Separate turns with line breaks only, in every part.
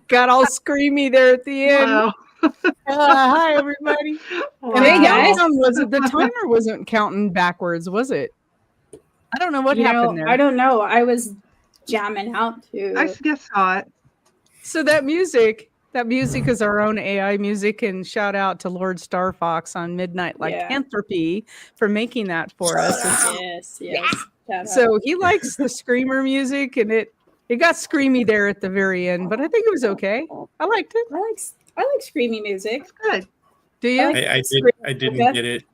Got all screamy there at the end.
Wow.
Hi, everybody.
Wow.
And the
Hey, guys.
countdown the timer wasn't counting backwards, was it? I don't know what happened there.
I don't know. I was jamming out too.
I just saw it.
So that music is our own AI music, and shout out to Lord Star Fox on Midnight Lycanthropy for making that for us.
Yes.
So he likes the screamer music, and it got screamy there at the very end, but I think it was okay. I liked it.
I like screamy music.
It's good.
Do you?
I didn't get it.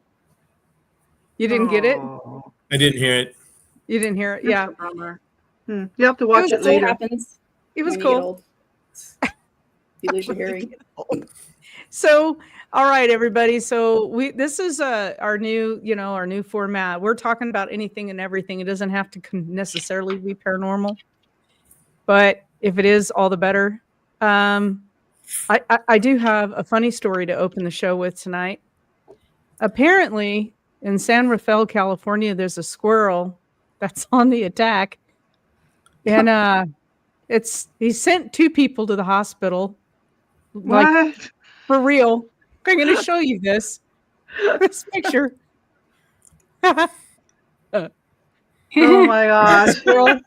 You didn't get it?
I didn't hear it.
You didn't hear it?
That's
Yeah.
a bummer. You have to watch it
That's
later.
what happens.
It was
when you get
cool.
old. You lose your hearing.
So, all right, everybody. So this is our new format. We're talking about anything and everything. It doesn't have to necessarily be paranormal, but if it is, all the better. I do have a funny story to open the show with tonight. Apparently, in San Rafael, California, there's a squirrel that's on the attack, and he sent 2 people to the hospiol.
What?
Like, for real. I'm going to show you this picture.
Oh my gosh.
Well,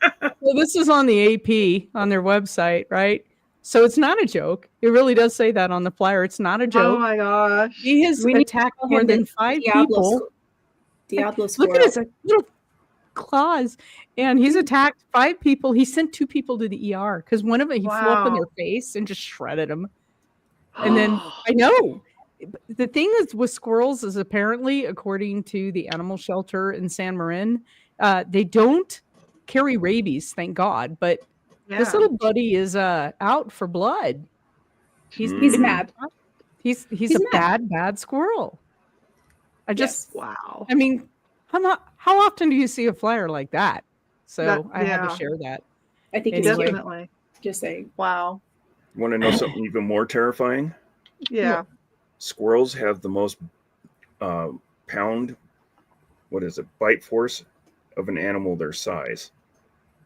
this is on the AP on their website, right? So it's not a joke. It really does say that on the flyer. It's not a joke.
Oh my gosh.
He has attacked more than 5 people.
Diablo squirrel.
Look at his little claws. And he's attacked 5 people. He sent 2 people to the ER because one of them, he flew up in their face and just shredded them. And then, I know. The thing is with squirrels is apparently, according to the animal shelter in San Marin, they don't carry rabies, thank God. But this little buddy is out for blood.
He's mad.
He's a bad squirrel.
Wow.
I mean, how often do you see a flyer like that? So I had to share that.
I think
Anyway.
Definitely.
Just saying.
Wow.
Want to know something even more terrifying?
Yeah.
Squirrels have the most bite force of an animal their size.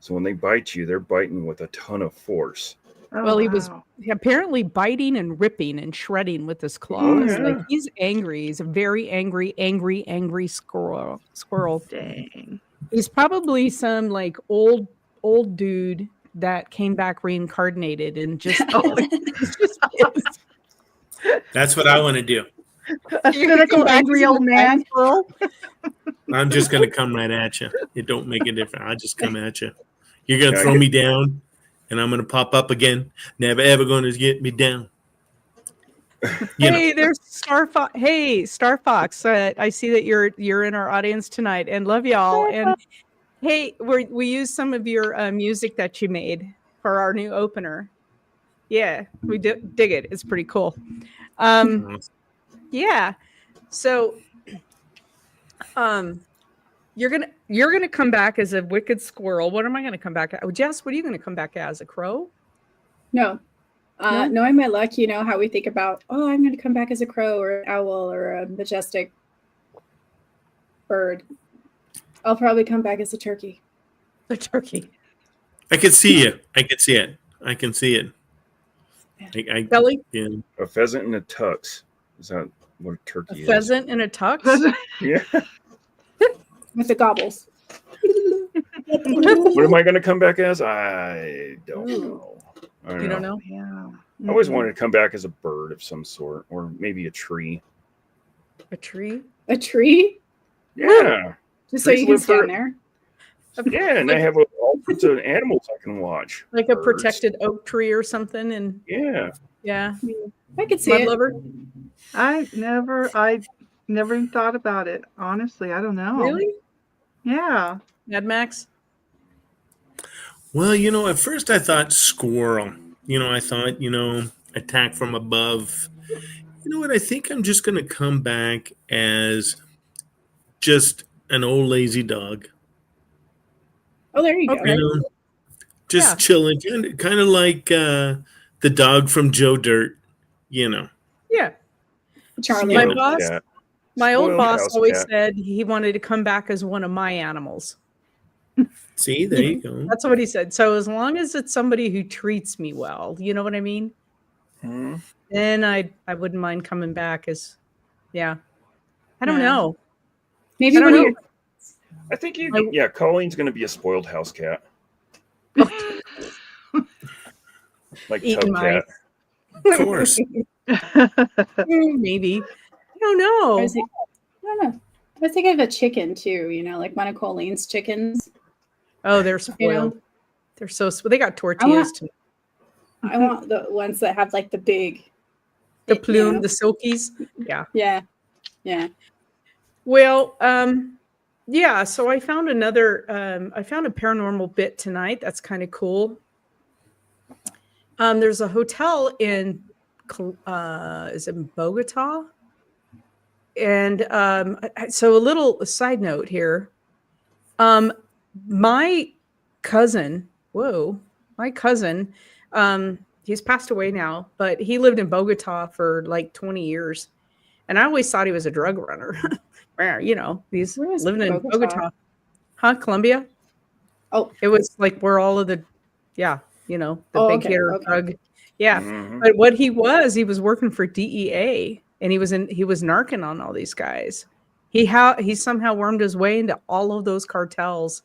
So when they bite you, they're biting with a ton of force.
Oh,
Well, he was apparently biting and ripping and shredding with his claws.
Yeah.
Like, he's angry. He's a very angry squirrel.
Dang.
He's probably some like old dude that came back reincarnated and just.
That's what I want to do.
A cynical, angry old man.
I'm just going to come right at you. It don't make a difference. I'll just come at you. You're going to throw me down, and I'm going to pop up again. Never, ever going to get me down.
Hey, there's Star Fox. Hey, Star Fox. I see that you're in our audience tonight, and love y'all. And hey, we used some of your music that you made for our new opener. Yeah, we dig it. It's pretty cool. Yeah. So, you're gonna come back as a wicked squirrel. What am I gonna come back as? Jess, what are you gonna come back as? A crow?
No. Knowing my luck, you know how we think about, I'm going to come back as a crow or an owl or a majestic bird. I'll probably come back as a turkey.
A turkey.
I can see you. I can see it. I can see it.
Belly?
Yeah.
A pheasant in a tux. Is that what a turkey is?
A pheasant in a tux?
Yeah.
With the gobbles.
What am I going to come back as? I don't know.
You don't know?
Yeah.
I always wanted to come back as a bird of some sort, or maybe a tree.
A tree?
A tree?
Yeah.
Just so you can stand there?
Yeah, and I have all sorts of animals I can watch.
Like a protected oak tree or something. And
yeah.
I could see
Mud
it.
lover?
I never even thought about it. Honestly, I don't know.
Really?
Yeah.
Mad Max?
Well, at first I thought squirrel. I thought, attack from above. You know what? I think I'm just going to come back as just an old lazy dog.
Oh, there you go.
Just chilling, kind of like the dog from Joe Dirt.
Yeah.
Charlie.
My old boss
house
always
cat.
said he wanted to come back as one of my animals.
See, there you go.
That's what he said. So as long as it's somebody who treats me well, you know what I mean?
Hmm.
Then I wouldn't mind coming back as, yeah. I don't
Yeah.
know.
Maybe
I don't
when
know.
you're
I think yeah, Colleen's going to be a spoiled house cat, like
Eating
Tub Cat.
Of course.
Maybe. I don't
I
know.
was like, I don't know. I was thinking of a chicken too, like one of Colleen's chickens.
Oh, they're spoiled. They're so they got tortillas too.
I want the ones that have like the big
The plume, the silkies. Yeah.
Yeah. Yeah.
Well, yeah, so I found I found a paranormal bit tonight. That's kind of cool. There's a hotel in is it in Bogota? And so a little side note here. My cousin, he's passed away now, but he lived in Bogota for like 20 years. And I always thought he was a drug runner. He's
Where is
living in
Bogota?
Bogota. Huh? Colombia?
Oh.
It was like where all of the big
okay,
hitter
okay.
drug. Yeah.
Mhm.
But what he was working for DEA, and he was narking on all these guys. He somehow wormed his way into all of those cartels,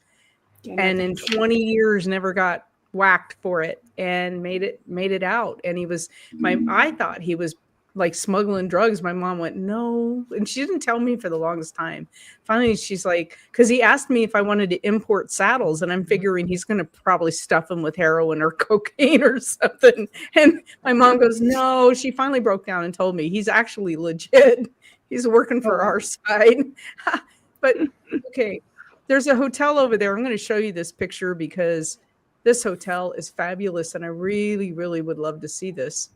and in 20 years never got whacked for it and made it out. And I thought he was like smuggling drugs. My mom went, no. And she didn't tell me for the longest time. Finally, she's like, because he asked me if I wanted to import saddles, and I'm figuring he's going to probably stuff them with heroin or cocaine or something. And my mom goes, no. She finally broke down and told me he's actually legit. He's working for our side. But okay, there's a hotel over there. I'm going to show you this picture because this hotel is fabulous, and I really, really would love to see this.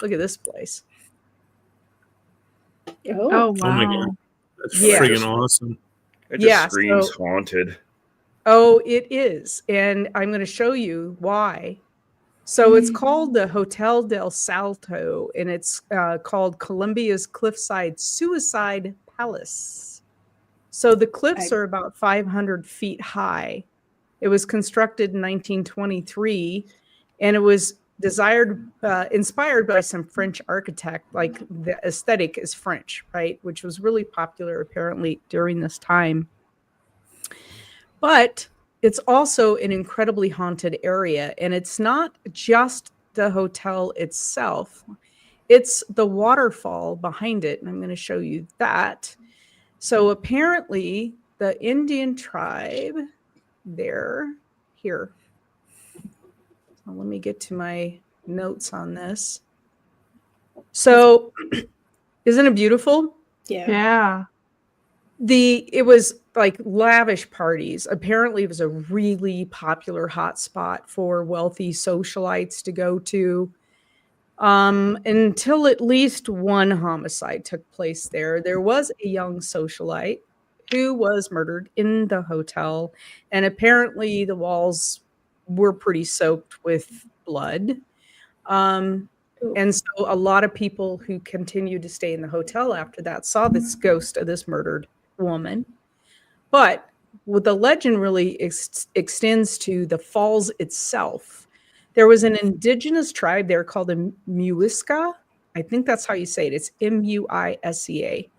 Look at this place.
Oh, wow.
Oh my God. That's
Yeah.
friggin' awesome.
It just
Yeah,
screams
so-
haunted.
Oh, it is. And I'm going to show you why. So it's called the Hotel del Salto, and it's called Colombia's Cliffside Suicide Palace. So the cliffs are about 500 feet high. It was constructed in 1923, and it was inspired by some French architect. Like the aesthetic is French, right? Which was really popular apparently during this time. But it's also an incredibly haunted area, and it's not just the hotel itself. It's the waterfall behind it, and I'm going to show you that. So apparently the Indian tribe here. So let me get to my notes on this. So isn't it beautiful?
Yeah.
It was like lavish parties. Apparently it was a really popular hot spot for wealthy socialites to go to. Until at least one homicide took place there. There was a young socialite who was murdered in the hotel, and apparently the walls were pretty soaked with blood. And so a lot of people who continued to stay in the hotel after that saw this ghost of this murdered woman. But what the legend really extends to the falls itself. There was an indigenous tribe there called the Muisca. I think that's how you say it. It's Muisca.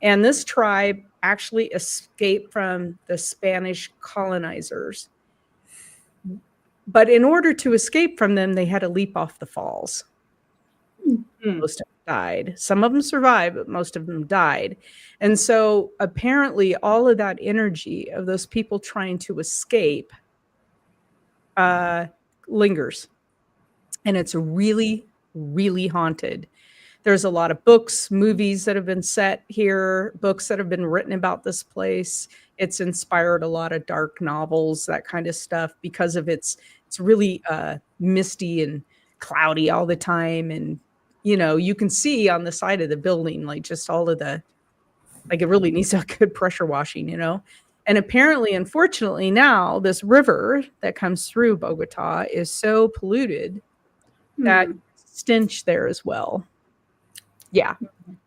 And this tribe actually escaped from the Spanish colonizers. But in order to escape from them, they had to leap off the falls. Most of them died. Some of them survived, but most of them died. And so apparently all of that energy of those people trying to escape lingers. And it's really, really haunted. There's a lot of books, movies that have been set here, books that have been written about this place. It's inspired a lot of dark novels, that kind of stuff, because of it's really misty and cloudy all the time. And, you can see on the side of the building, like just all of the, like it really needs a good pressure washing, And apparently, unfortunately, now this river that comes through Bogota is so polluted that stench there as well. Yeah.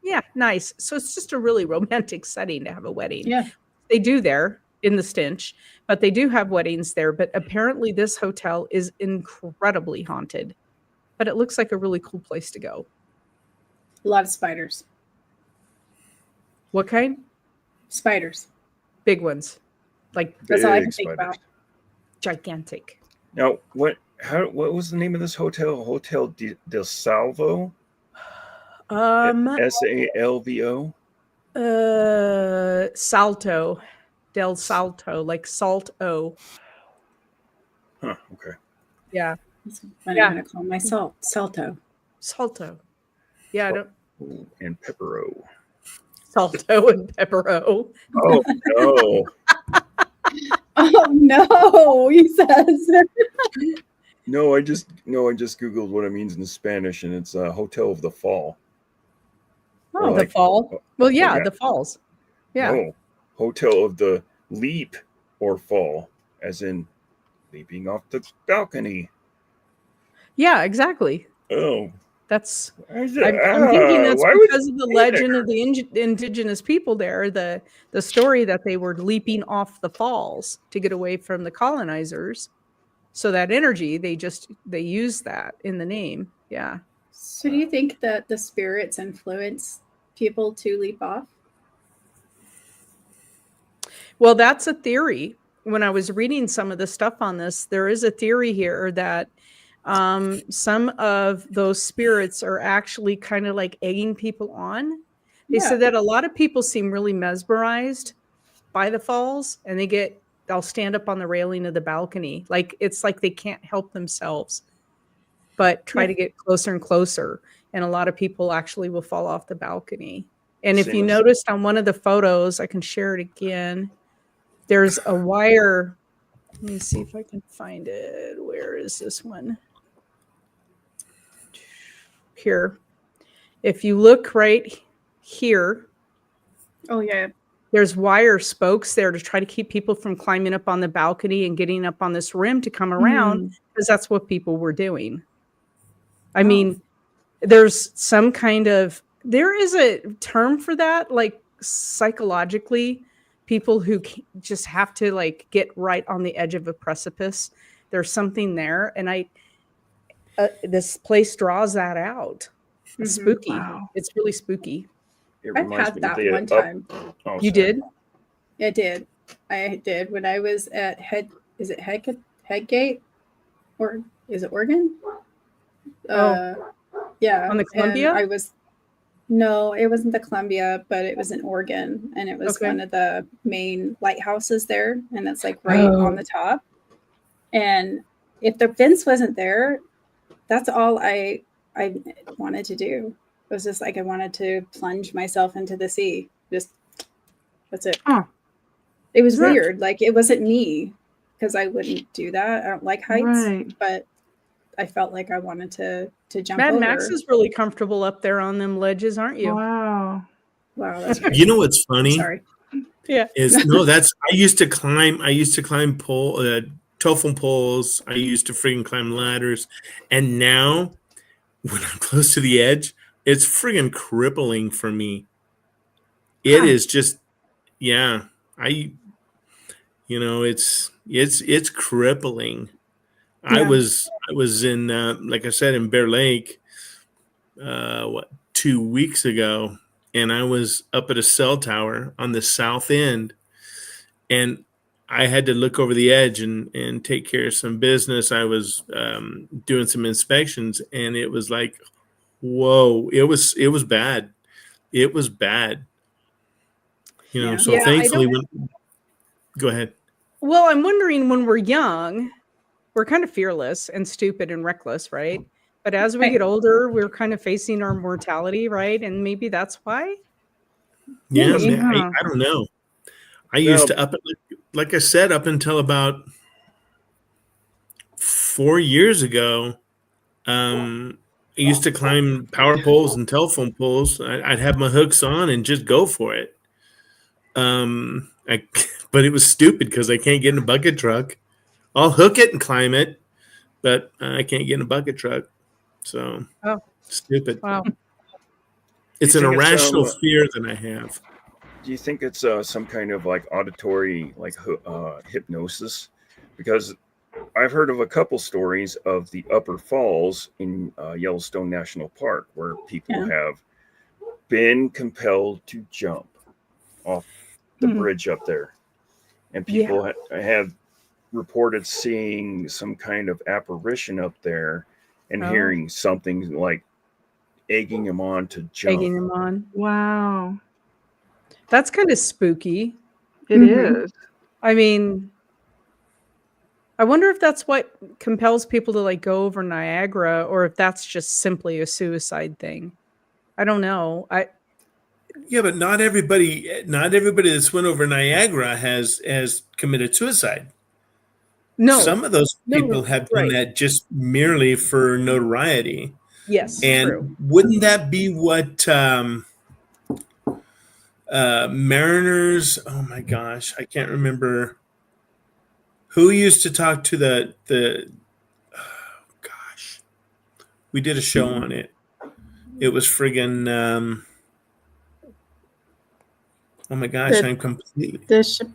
Yeah. Nice. So it's just a really romantic setting to have a wedding.
Yeah.
They do there. in the stench, but they do have weddings there. But apparently this hotel is incredibly haunted, but it looks like a really cool place to go.
A lot of spiders.
What kind?
Spiders.
Big ones, like
That's all I can
Big
think about.
gigantic.
Now, what was the name of this hotel? Hotel del Salvo? Salvo?
Salto, del Salto, like Salt O.
Huh, okay.
Yeah,
That's what
Yeah.
I'm going to call my Salto.
Salto. Yeah, I don't.
Ooh, and Peppero.
Salto and Peppero.
Oh no.
Oh no, he says.
No, I just Googled what it means in Spanish, and it's Hotel of the Fall.
Oh,
Or
the fall. Well, yeah,
yeah.
the falls. Yeah.
No, Hotel of the Leap or Fall, as in leaping off the balcony.
Yeah, exactly.
Oh,
That's.
I'm
I'm thinking that's
why would
because of the
be
legend
there?
of the indigenous people there. The story that they were leaping off the falls to get away from the colonizers. So that energy, they use that in the name. Yeah.
So do you think that the spirits influence people to leap off?
Well, that's a theory. When I was reading some of the stuff on this, there is a theory here that some of those spirits are actually kind of like egging people on. They
Yeah.
said that a lot of people seem really mesmerized by the falls, and they'll stand up on the railing of the balcony. Like it's like they can't help themselves, but try
Yeah.
to get closer and closer. And a lot of people actually will fall off the balcony. And if
Same
you
as-
noticed on one of the photos, I can share it again. There's a wire. Let me see if I can find it. Where is this one? Here. If you look right here,
Oh yeah.
there's wire spokes there to try to keep people from climbing up on the balcony and getting up on this rim to come around, because that's what people were doing. I mean, there's some kind of, there is a term for that, like psychologically, people who just have to like get right on the edge of a precipice. There's something there, and this place draws that out. It's
Mhm.
spooky.
Wow.
It's really spooky.
It
I've
reminds
had
me
that
of the
one
Up-
time.
Oh,
You
sorry.
did?
I did when I was at Headgate, or is it Oregon? Yeah.
On the
and
Columbia?
No, it wasn't the Columbia, but it was in Oregon, and it was
Okay.
one of the main lighthouses there, and it's like right on the top. And if the fence wasn't there, that's all I wanted to do. It was just like I wanted to plunge myself into the sea. That's it.
Huh.
It was
Right.
weird. Like it wasn't me, because I wouldn't do that. I don't like heights,
Right.
but I felt like I wanted to jump
Mad
over.
Max is really comfortable up there on them ledges, aren't you?
Wow.
Wow, that's crazy.
You know what's
I'm
funny?
sorry.
Yeah.
I used to climb telephone poles. I used to freaking climb ladders. And now when I'm close to the edge, it's friggin' crippling for me. It
Huh.
is just, yeah. It's crippling. I
Yeah.
was in, like I said, in Bear Lake, 2 weeks ago, and I was up at a cell tower on the south end, and I had to look over the edge and take care of some business. I was doing some inspections, and it was like, whoa, it was bad. It was bad.
Yeah.
So
Yeah, I
thankfully, go ahead.
Well, I'm wondering, when we're young, we're kind of fearless and stupid and reckless, right? But as we
Right.
get older, we're kind of facing our mortality, right? And maybe that's why.
Yeah,
Maybe.
man, I don't know. I used to like I said, up until about 4 years ago, I used to climb power poles and telephone poles. I'd have my hooks on and just go for it. But it was stupid because I can't get in a bucket truck. I'll hook it and climb it, but I can't get in a bucket truck. So
Oh.
stupid.
Wow.
It's
You
an
think it's,
irrational fear that I have.
do you think it's some kind of like auditory like hypnosis? Because I've heard of a couple stories of the upper falls in Yellowstone National Park where people have been compelled to jump off the bridge up there, and people have reported seeing some kind of apparition up there and hearing something like egging them on to jump.
Egging them on.
Wow.
That's kind of spooky.
It is.
I mean, I wonder if that's what compels people to like go over Niagara, or if that's just simply a suicide thing. I don't know.
Yeah, but not everybody that's went over Niagara has committed suicide.
No.
Some of those people have done that just merely for notoriety.
Yes,
and
true.
Wouldn't that be what Mariners? Oh my gosh, I can't remember who used to talk to the. Oh gosh, we did a show on it. It was friggin'. Oh my gosh, I'm completely.
The ship,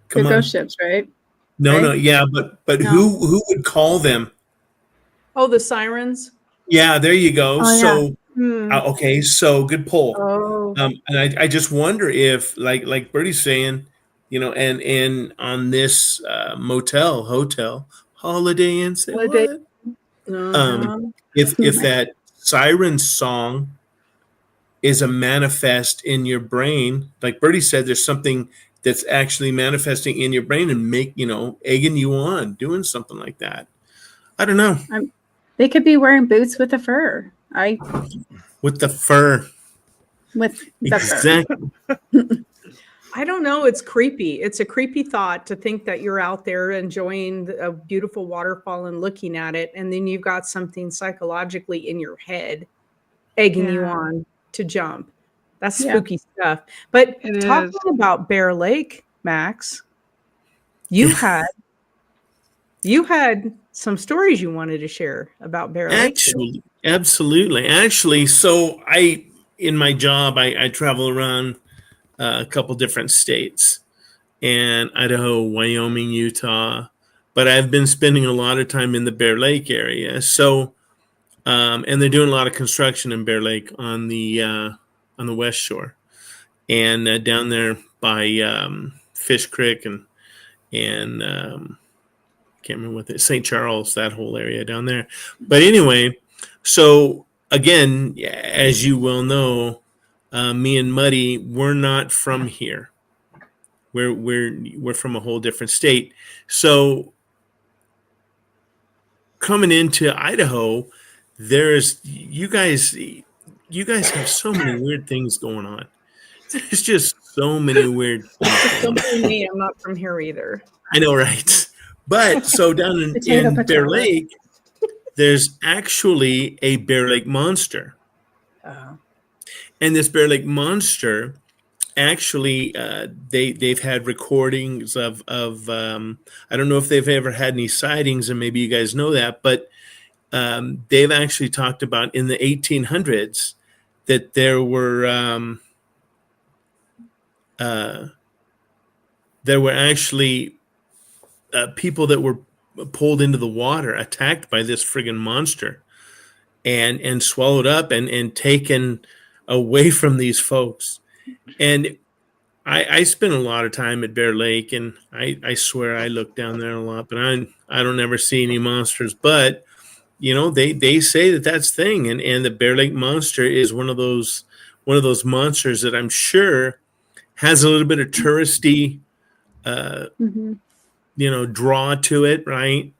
the ghost ships, right?
No, yeah, but no. Who would call them?
Oh, the sirens.
Yeah, there you go.
Oh,
so okay, so good pull.
Oh,
and I just wonder if, like Bertie's saying, you know, and on this hotel, Holiday Inn, say what? If that siren song is a manifest in your brain, like Bertie said, there's something that's actually manifesting in your brain and egging you on, doing something like that. I don't know.
They could be wearing boots with the fur.
With the fur.
With the
exactly.
fur.
I don't know. It's creepy. It's a creepy thought to think that you're out there enjoying a beautiful waterfall and looking at it, and then you've got something psychologically in your head egging you on to jump. That's spooky stuff. But talking about Bear Lake, Max, you had some stories you wanted to share about Bear Lake.
Actually, absolutely. Actually, so in my job, I travel around a couple different states, and Idaho, Wyoming, Utah, but I've been spending a lot of time in the Bear Lake area. So, and they're doing a lot of construction in Bear Lake on the West Shore, and down there by Fish Creek and can't remember what St. Charles, that whole area down there. But anyway, so again, as you well know, me and Muddy, we're not from here. We're from a whole different state. So coming into Idaho, you guys have so many weird things going on. There's just so many weird things.
Don't blame me. I'm not from here either.
I know, right? But so down in Bear Lake, there's actually a Bear Lake monster. And this Bear Lake monster, actually, they've had recordings of I don't know if they've ever had any sightings, and maybe you guys know that, but they've actually talked about in the 1800s that there were actually people that were pulled into the water, attacked by this friggin' monster, and swallowed up and taken away from these folks. And I spent a lot of time at Bear Lake, and I swear I look down there a lot, but I don't ever see any monsters. But they say that's thing, and the Bear Lake monster is one of those monsters that I'm sure has a little bit of touristy draw to it, right?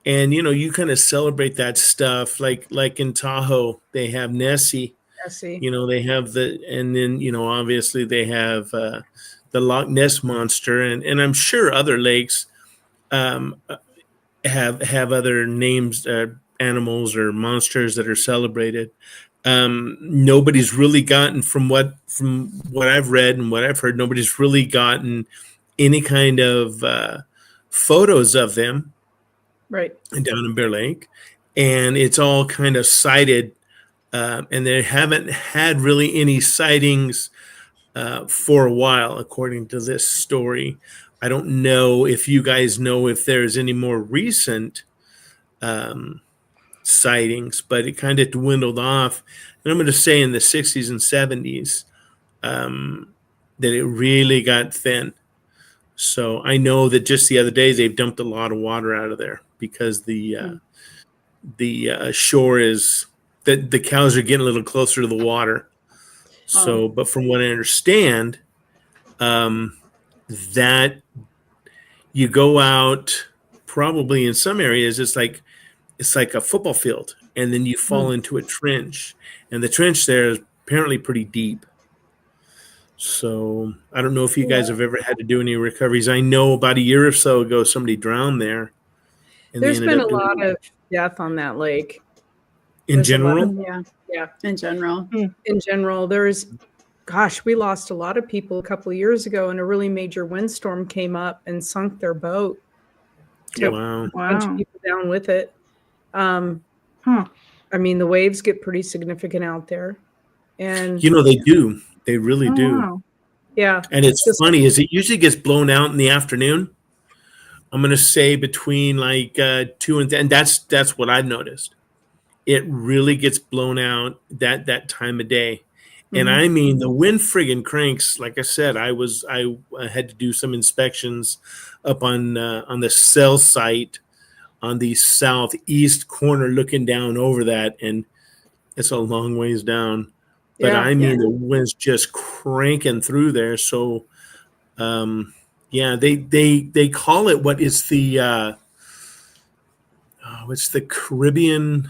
And you kind of celebrate that stuff, like in Tahoe they have Nessie. They have and then obviously they have the Loch Ness monster, and I'm sure other lakes have other names, animals or monsters that are celebrated. Nobody's really gotten, from what I've read and what I've heard, nobody's really gotten any kind of photos of them
right
down in Bear Lake, and it's all kind of cited, and they haven't had really any sightings for a while, according to this story. I don't know if you guys know if there's any more recent sightings, but it kind of dwindled off. And I'm going to say in the 60s and 70s that it really got thin. So I know that just the other day they've dumped a lot of water out of there because the shore is that the cows are getting a little closer to the water. So, but from what I understand, that you go out probably in some areas, it's like a football field, and then you fall into a trench, and the trench there is apparently pretty deep. So I don't know if you guys have ever had to do any recoveries. I know about a year or so ago, somebody drowned there. And
there's been a lot of death on that lake.
In general?
Yeah. In general.
In general, we lost a lot of people a couple of years ago, and a really major windstorm came up and sunk their boat. Took a bunch of people down with it. I mean, the waves get pretty significant out there. And
they do. They really do.
Wow.
Yeah.
And it's funny is it usually gets blown out in the afternoon. I'm going to say between like 2 and 10. And that's what I've noticed. It really gets blown out that time of day. And I mean, the wind friggin' cranks. Like I said, I had to do some inspections up on the cell site on the southeast corner, looking down over that, and it's a long ways down. But I mean, the wind's just cranking through there. So, they call it what is the it's the Caribbean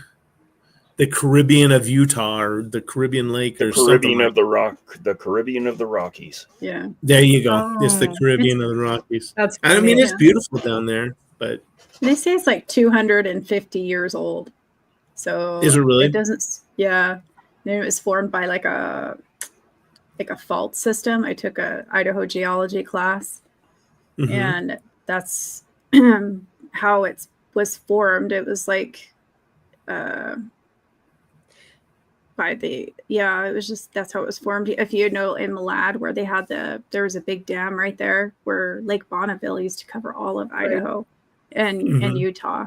of Utah, or the Caribbean Lake, or something.
The Caribbean of the Rockies.
Yeah.
There you go. It's the Caribbean of the Rockies.
That's
I mean, it's beautiful down there, but
they say it's like 250 years old. So
is it really?
It doesn't. Yeah. It was formed by like a fault system. I took a Idaho geology class, and that's how it was formed. It was like it was just, that's how it was formed. If you know, in Malad, where they had there was a big dam right there where Lake Bonneville used to cover all of Idaho and Utah.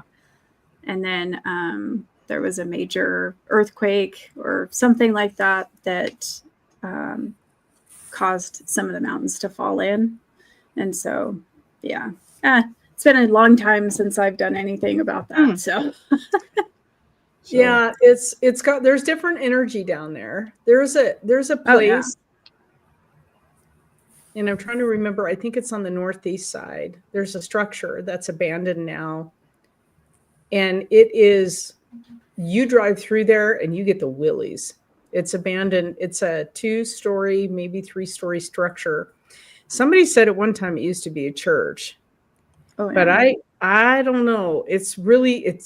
And then there was a major earthquake or something like that caused some of the mountains to fall in. And so, it's been a long time since I've done anything about that. So.
Yeah, there's different energy down there. There's a place, and I'm trying to remember, I think it's on the northeast side. There's a structure that's abandoned now. And you drive through there and you get the willies. It's abandoned. It's a 2-story, maybe 3-story structure. Somebody said at one time it used to be a church. Oh, yeah. But I don't know. It's a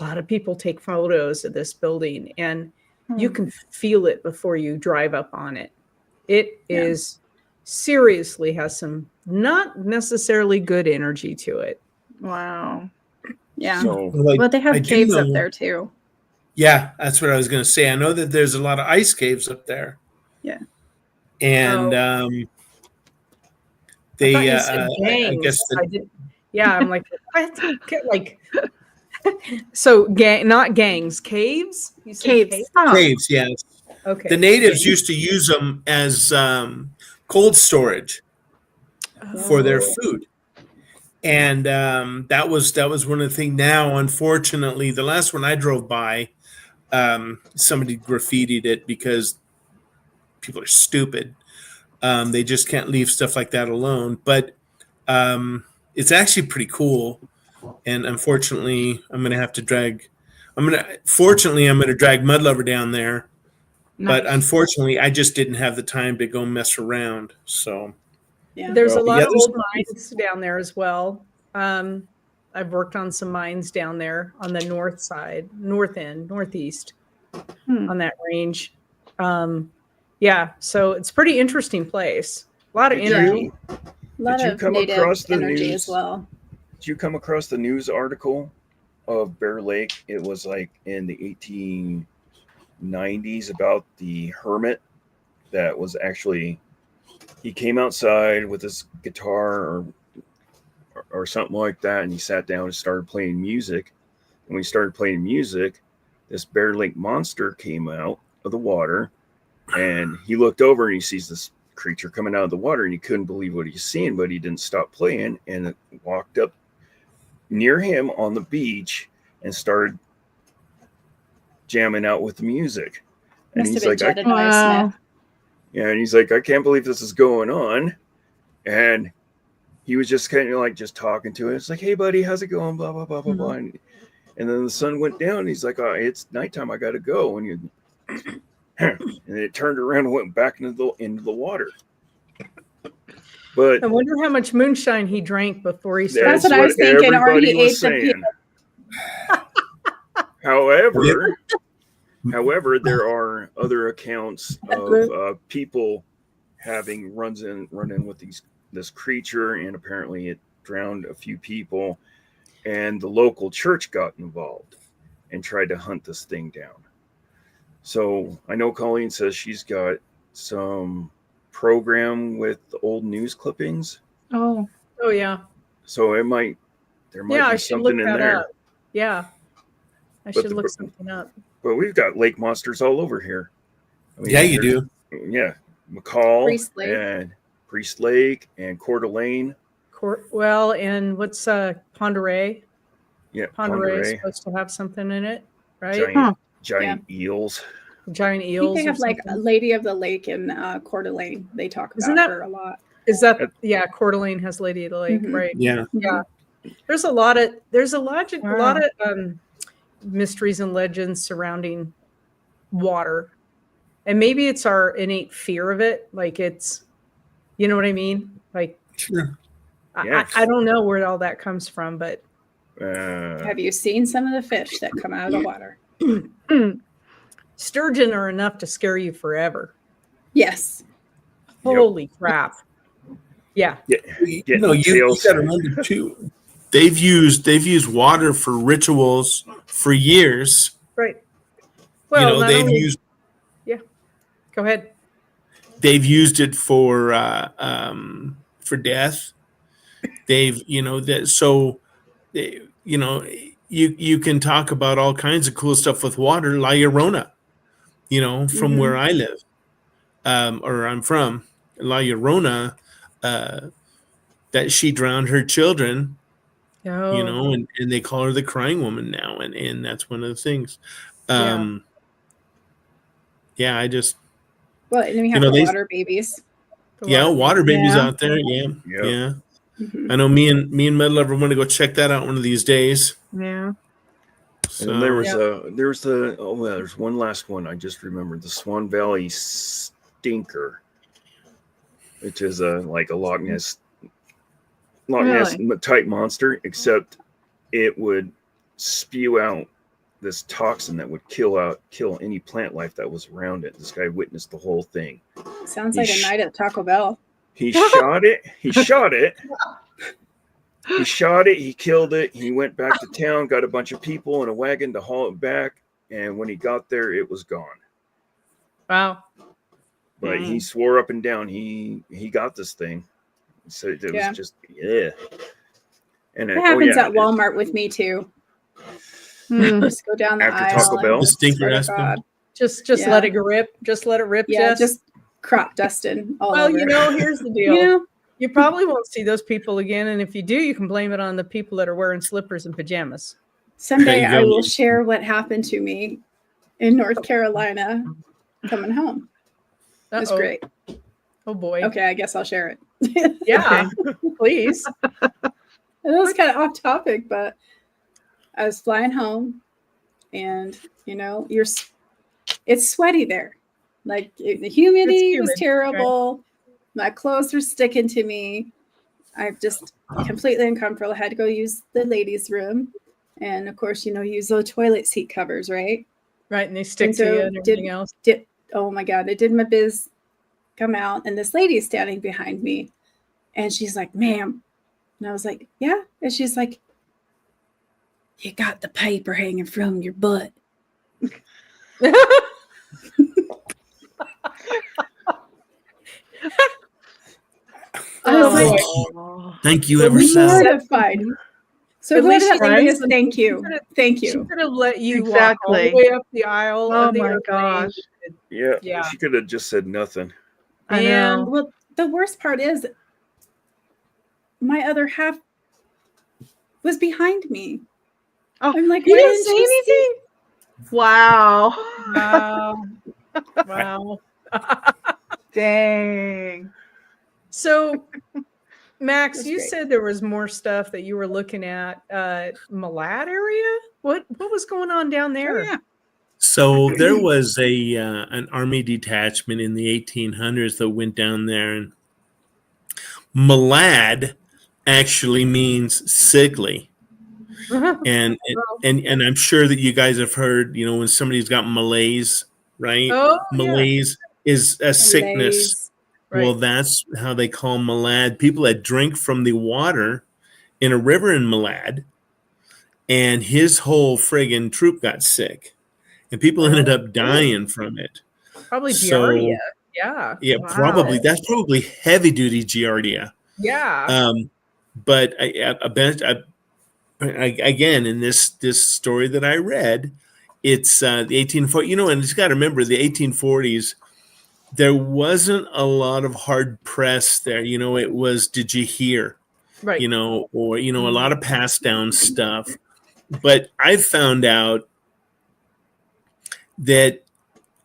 lot of people take photos of this building, and you can feel it before you drive up on it. It is seriously has some not necessarily good energy to it.
Wow.
Yeah.
So,
well, they have caves up there too.
Yeah, that's what I was going to say. I know that there's a lot of ice caves up there.
Yeah.
And they,
I
guess
I'm like, what? Like, so not gangs, caves? You said
caves.
Caves, yes.
Okay.
The natives used to use them as cold storage for their food. And that was one of the things. Now, unfortunately, the last one I drove by, somebody graffitied it because people are stupid. They just can't leave stuff like that alone. But it's actually pretty cool. And unfortunately, I'm going to drag Mudlover down there. Nice. But unfortunately, I just didn't have the time to go mess around. So
there's a lot of old mines down there as well. I've worked on some mines down there on the north side, northeast on that range. So it's a pretty interesting place. A lot of energy.
A lot of native energy as well.
Did you come across the news article of Bear Lake? It was like in the 1890s about the hermit that was actually he came outside with his guitar or something like that, and he sat down and started playing music. And when he started playing music, this Bear Lake monster came out of the water, and he looked over and he sees this creature coming out of the water, and he couldn't believe what he's seeing, but he didn't stop playing, and it walked up near him on the beach and started jamming out with the music. And
Must
he's
have
like,
been Jedediah Smith.
yeah, and he's like, I can't believe this is going on. And he was just kind of like just talking to him. It's like, hey, buddy, how's it going? Blah, blah, blah, blah, blah. And then the sun went down. And he's like, oh, it's nighttime. I got to go. And it turned around and went back into the water. But
I wonder how much moonshine he drank before he started.
That's what I was thinking. Or
everybody
he
was
ate the
saying. However, there are other accounts of people having run in with this creature, and apparently it drowned a few people, and the local church got involved and tried to hunt this thing down. So I know Colleen says she's got some program with old news clippings.
Oh,
yeah.
So there might
I
be
should look
something in
that
there.
up. Yeah. I
But
should look something up.
But we've got lake monsters all over here. I mean,
Yeah, you do.
Yeah, McCall
Priest Lake.
and Priest Lake and Coeur d'Alene.
Well, and what's Ponderay?
Yeah,
Ponderay is
Ponderay.
supposed to have something in it, right?
Giant eels.
Giant
I
eels.
think they
or
have like
something.
Lady of the Lake in Coeur d'Alene. They talk
Isn't
about
that-
her a lot.
Is that Coeur d'Alene has Lady of the Lake,
Mhm.
right?
Yeah.
Yeah. There's a lot of mysteries and legends surrounding water. And maybe it's our innate fear of it. Like it's, you know what I mean? Like,
Sure.
Yes.
I don't know where all that comes from, but
Have you seen some of the fish that come out of the water?
sturgeon are enough to scare you forever.
Yes.
Holy crap. Yeah.
You got
tails.
to remember too. They've used water for rituals for years.
Right. Well, not
they've
only-
used
Go ahead.
they've used it for death. They've you can talk about all kinds of cool stuff with water. La Llorona, from where I live, or I'm from, La Llorona, that she drowned her children.
Oh.
And they call her the crying woman now, and that's one of the things. I just
Well, and then we have the water babies.
water babies
Yeah.
out there. Yeah.
Mhm.
I know me and Metal Lover want to go check that out one of these days.
yeah.
And then there's one last one I just remembered, the Swan Valley Stinker, which is like a Loch Ness type monster, except it would spew out this toxin that would kill any plant life that was around it. This guy witnessed the whole thing.
Sounds like a night at Taco Bell.
He shot it. He shot it. He killed it. He went back to town, got a bunch of people in a wagon to haul it back. And when he got there, it was gone.
Wow.
But he swore up and down he got this thing. So it was just, And
It happens at Walmart with me too. Just go down the
After
aisle.
Taco Bell?
and
The stinker
swear to
aspect.
God.
Just
Yeah.
let it rip. Just let it rip.
Yeah,
Jess.
just crop dusting all
Well,
over.
here's the deal.
You know?
You probably won't see those people again, and if you do, you can blame it on the people that are wearing slippers and pajamas.
Someday
There you
I
go.
will share what happened to me in North Carolina coming home. It was
Uh-oh.
great.
Oh boy.
Okay, I guess I'll share it.
Yeah, please.
It was kind of off topic, but I was flying home, and it's sweaty there. Like the humidity was
humid,
terrible. My clothes were sticking to me. I'm just completely uncomfortable. I had to go use the ladies' room, and of course, use those toilet seat covers, right?
Right, and they stick
And
to
so
you and everything else.
Oh my God, it did my biz come out, and this lady's standing behind me, and she's like, "Ma'am," and I was like, "Yeah," and she's like, "You got the paper hanging from your butt." I was like,
Thank you
Well,
ever
we
so.
should-
mortified. So
At
whoever
least
that
she
lady
right?
is, thank you. Thank
She
you.
could have let you walk all the
Exactly.
way up the aisle
Oh
of the
my
airplane.
gosh.
Yeah,
Yeah.
she could have just said nothing.
I
Man,
know.
Well, the worst part is my other half was behind me.
Oh,
I'm like,
you
why
didn't say
you see?
anything?
wow.
Wow. Wow.
Dang.
So, Max,
That's
you
great.
said there was more stuff that you were looking at. Malad area? What was going on down there?
Oh, yeah.
So there was an army detachment in the 1800s that went down there, and Malad actually means sickly. And I'm sure that you guys have heard, when somebody's got malaise, right?
Oh, yeah.
Malaise is a sickness.
Malaise.
Well,
Right.
that's how they call Malad. People that drink from the water in a river in Malad, and his whole friggin' troop got sick, and people ended up dying from it.
Probably
So,
Giardia. Yeah.
yeah,
Wow.
that's probably heavy duty Giardia.
Yeah.
But again, in this story that I read, it's the 1840. And you got to remember the 1840s. There wasn't a lot of hard press there. It was, did you hear?
Right.
Or a lot of passed down stuff. But I found out that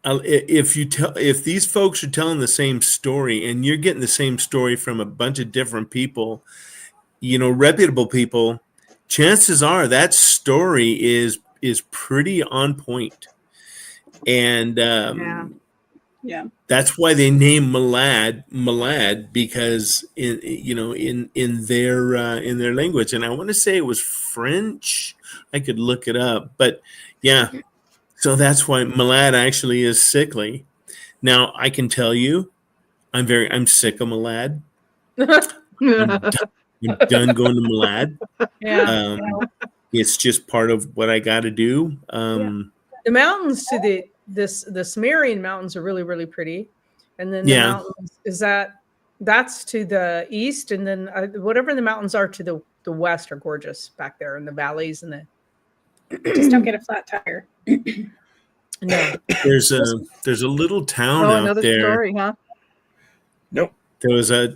if these folks are telling the same story and you're getting the same story from a bunch of different people, reputable people, chances are that story is pretty on point. And
Yeah.
that's why they named Malad, because in their language, and I want to say it was French. I could look it up, but yeah. So that's why Malad actually is sickly. Now I can tell you, I'm sick of Malad. I'm done going to Malad.
Yeah.
It's just part of what I got to do.
The mountains to the Sumerian mountains are really, really pretty. And then the mountains that's to the east. And then whatever the mountains are to the west are gorgeous back there in the valleys and the.
Just don't get a flat tire.
No.
There's a little town out
another
there.
story, huh?
Nope.
There was a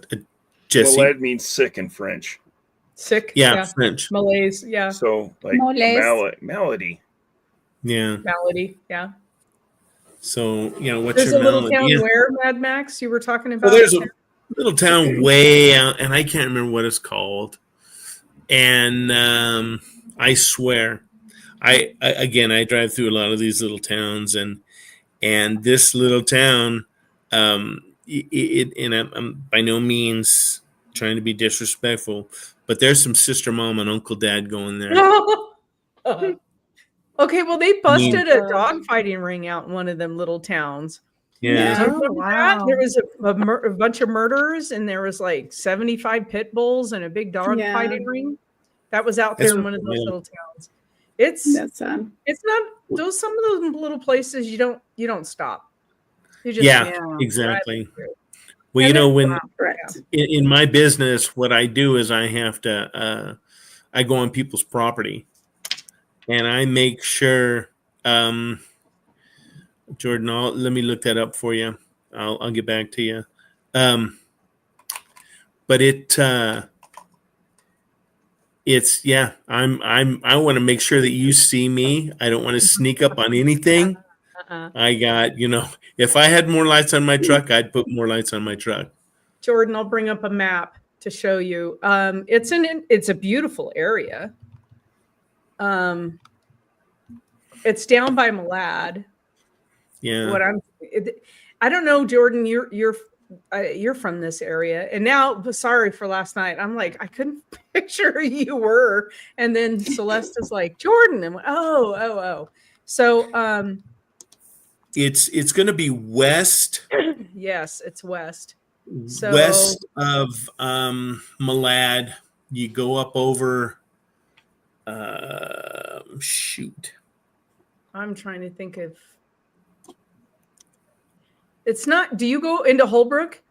Jesse.
Malad means sick in French.
Sick.
Yeah, French.
Malaise. Yeah.
So like
Malaise.
malady.
Yeah.
Malady. Yeah.
So what's
There's
your
a little
malady?
town where, Mad Max, you were talking about?
Well, there's a little town way out, and I can't remember what it's called. And I swear, I drive through a lot of these little towns, and this little town, and I'm by no means trying to be disrespectful, but there's some sister mom and uncle dad going there.
Okay, well, they busted a dogfighting ring out in one of them little towns.
Yeah.
Oh, wow.
There was a bunch of murders, and there was like 75 pit bulls and a big dog fighting ring. That was out there in one of those little towns. It's not those some of those little places you don't stop. You just
exactly. Well, when in my business, what I do is I have to I go on people's property, and I make sure. Jordan, let me look that up for you. I'll get back to you. But it's I want to make sure that you see me. I don't want to sneak up on anything. I got, if I had more lights on my truck, I'd put more lights on my truck.
Jordan, I'll bring up a map to show you. It's a beautiful area. It's down by Malad.
Yeah.
I don't know, Jordan. You're from this area, and now sorry for last night. I'm like, I couldn't picture who you were, and then Celeste is like, Jordan. I'm like, oh. So
it's going to be west.
Yes, it's west. So
west of Malad, you go up over. Shoot.
I'm trying to think of. It's not. Do you go into Holbrook?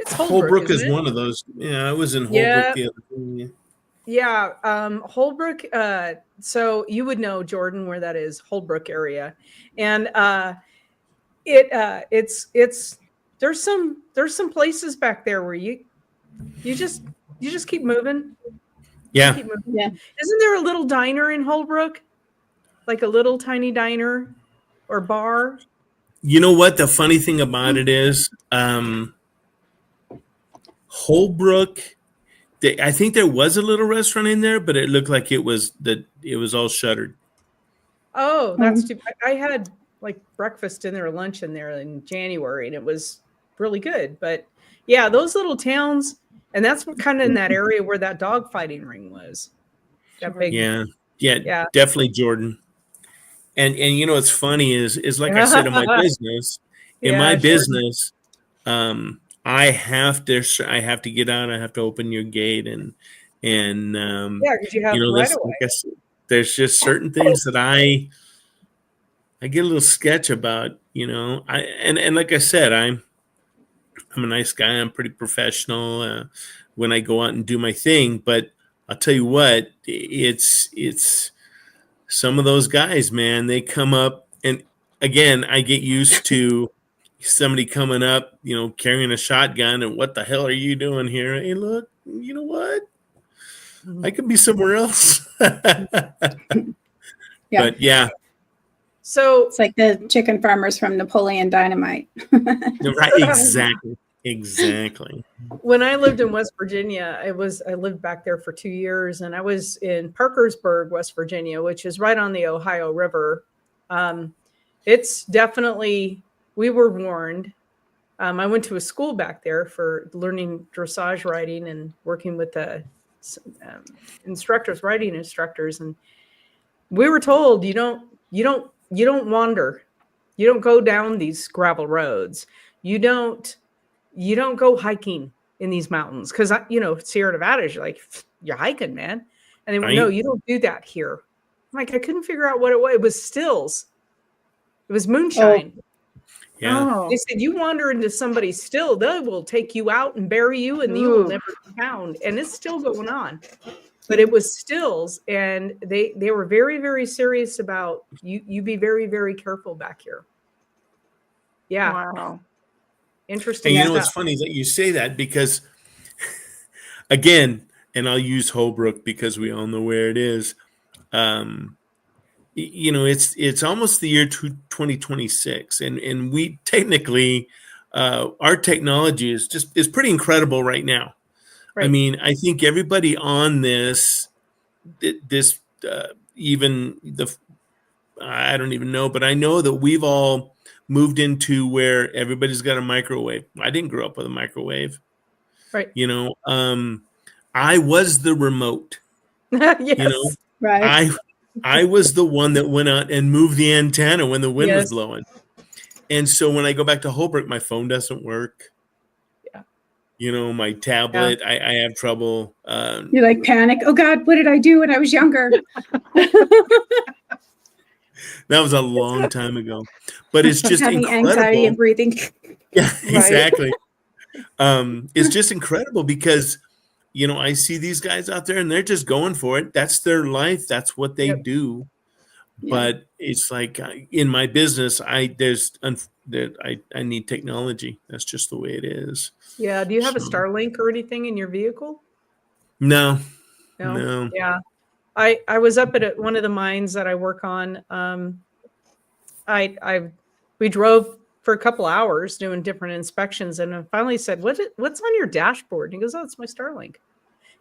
It's
Holbrook
isn't
is
it?
one of those. Yeah, I was in Holbrook
Yeah.
the other day.
Yeah, Holbrook. So you would know, Jordan, where that is, Holbrook area, and it's there's some places back there where you just keep moving. You
Yeah.
keep moving.
Yeah.
Isn't there a little diner in Holbrook, like a little tiny diner or bar?
You know what? The funny thing about it is, Holbrook. I think there was a little restaurant in there, but it looked like it was all shuttered.
Oh, that's too. I had like breakfast, dinner, lunch in there in January, and it was really good. But yeah, those little towns, and that's what kind of in that area where that dog fighting ring was. That big,
Yeah,
yeah.
definitely, Jordan. And you know what's funny is like I said in my business,
Yeah,
I have to get out. I have to open your gate and
yeah, because you have right away.
like I said, there's just certain things that I get a little sketch about. You know, and like I said, I'm a nice guy. I'm pretty professional when I go out and do my thing. But I'll tell you what, it's some of those guys, man. They come up, and again, I get used to somebody coming up, you know, carrying a shotgun, and what the hell are you doing here? Hey, look, you know what? I could be somewhere else.
Yeah.
But yeah.
So
It's like the chicken farmers from Napoleon Dynamite.
Right, exactly.
when I lived in West Virginia, I lived back there for 2 years, and I was in Parkersburg, West Virginia, which is right on the Ohio River. It's definitely, we were warned. I went to a school back there for learning dressage riding and working with the riding instructors, and we were told you don't wander, you don't go down these gravel roads, you don't go hiking in these mountains, because Sierra Nevada is you're hiking, man. And they went, no, you don't do that here. I'm like, I couldn't figure out what it was. It was stills. It was moonshine.
Yeah.
They said you wander into somebody's still, they will take you out and bury you, and you will never be found. And it's still going on. But it was stills, and they were very, very serious about you be very, very careful back here. Yeah.
Wow.
Interesting.
And it's funny that you say that, because again, and I'll use Holbrook because we all know where it is. It's almost the year 2026, and we technically, our technology is pretty incredible right now. Right. I mean, I think everybody on this, even I don't even know, but I know that we've all moved into where everybody's got a microwave. I didn't grow up with a microwave.
Right.
I was the remote.
Yes.
Right.
I was the one that went out and moved the antenna when the wind was blowing. And so when I go back to Holbrook, my phone doesn't work. Yeah. My tablet, I have trouble.
You like panic. Oh God, what did I do when I was younger?
That was a long time ago, but it's just
having
incredible.
Anxiety and breathing.
Yeah, exactly. It's just incredible because, I see these guys out there and they're just going for it. That's their life. That's what they do. Yeah. But it's like in my business, I need technology. That's just the way it is.
Yeah. Do you have a Starlink or anything in your vehicle?
No.
Yeah. I was up at one of the mines that I work on. We drove for a couple hours doing different inspections, and I finally said, "What's on your dashboard?" And he goes, "Oh, it's my Starlink."